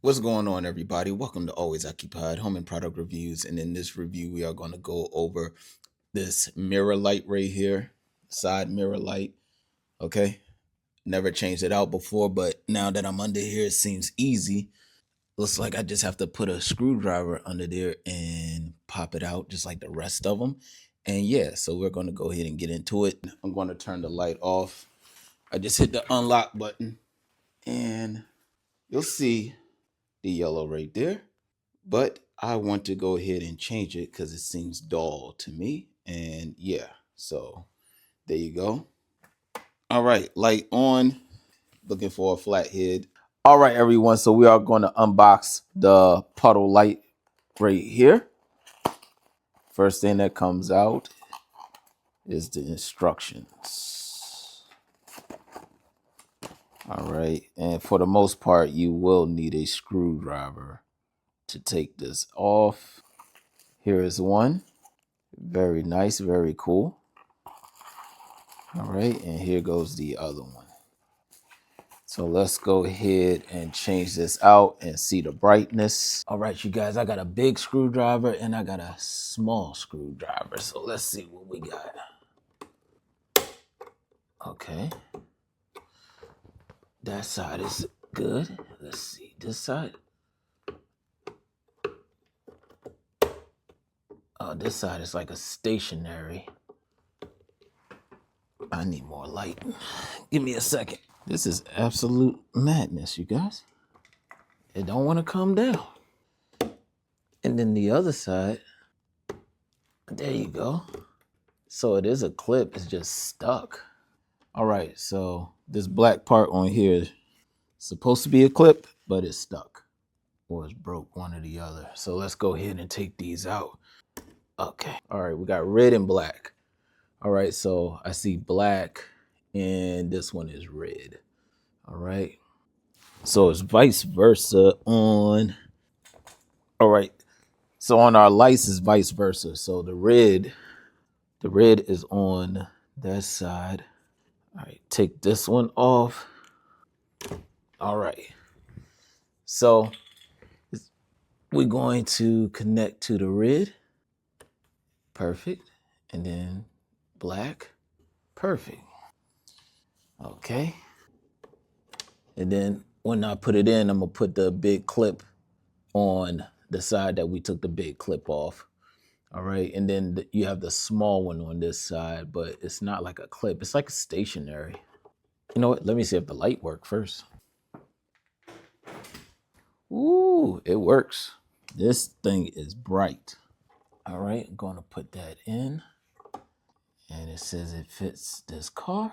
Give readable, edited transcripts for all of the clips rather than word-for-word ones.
What's going on, everybody? Welcome to Always Occupied Home and Product Reviews. And in this review, we are going to go over this mirror light right here, side mirror light. Okay, never changed it out before, but now that I'm under here, it seems easy. Looks like I just have to put a screwdriver under there and pop it out just like the rest of them. And yeah, so we're going to go ahead and get into it. I'm going to turn the light off. I just hit the unlock button and you'll see the yellow right there. But I want to go ahead and change it because it seems dull to me. And yeah, so there you go. All right, light on. Looking for a flathead. All right, everyone. So we are going to unbox the Puddle light right here. First thing that comes out is the instructions. All right, and for the most part, you will need a screwdriver to take this off. Here is one. Very nice, very cool. All right, and here goes the other one. So let's go ahead and change this out and see the brightness. All right, you guys, I got a big screwdriver and I got a small screwdriver. So let's see what we got. Okay. That side is good. Let's see this side. Oh, this side is like a stationary. I need more light. Give me a second. This is absolute madness, you guys. It don't want to come down. And then the other side, there you go. So it is a clip, it's just stuck. All right, so this black part on here is supposed to be a clip, but it's stuck. Or it's broke, one or the other. So let's go ahead and take these out. Okay, all right, we got red and black. All right, so I see black and this one is red. All right, so it's vice versa on, all right. So on our lights is vice versa. So the red is on that side. All right, take this one off. All right. So we're going to connect to the red. Perfect. And then black. Perfect. Okay. And then when I put it in, I'm gonna put the big clip on the side that we took the big clip off. All right, and then you have the small one on this side, but it's not like a clip. It's like a stationary. You know what? Let me see if the light works first. Ooh, it works. This thing is bright. All right, I'm going to put that in. And it says it fits this car.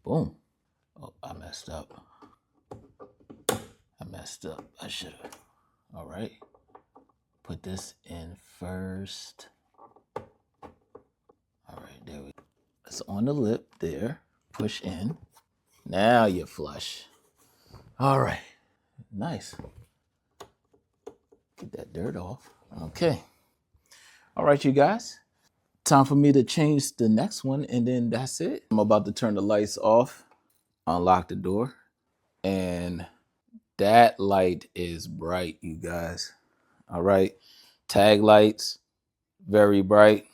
Boom. Oh, I messed up. I should have. All right. Put this in first. All right, there we go. It's on the lip there. Push in. Now you're flush. All right. Nice. Get that dirt off. Okay. All right, you guys. Time for me to change the next one, and then that's it. I'm about to turn the lights off, unlock the door, and that light is bright, you guys. All right. Tag lights, very bright.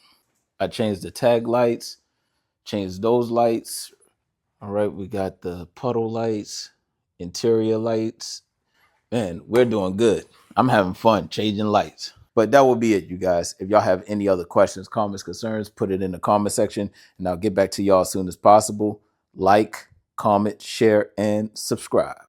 I changed the tag lights, changed those lights. All right, we got the puddle lights, interior lights. Man, we're doing good. I'm having fun changing lights. But that will be it, you guys. If y'all have any other questions, comments, concerns, put it in the comment section, and I'll get back to y'all as soon as possible. Like, comment, share, and subscribe.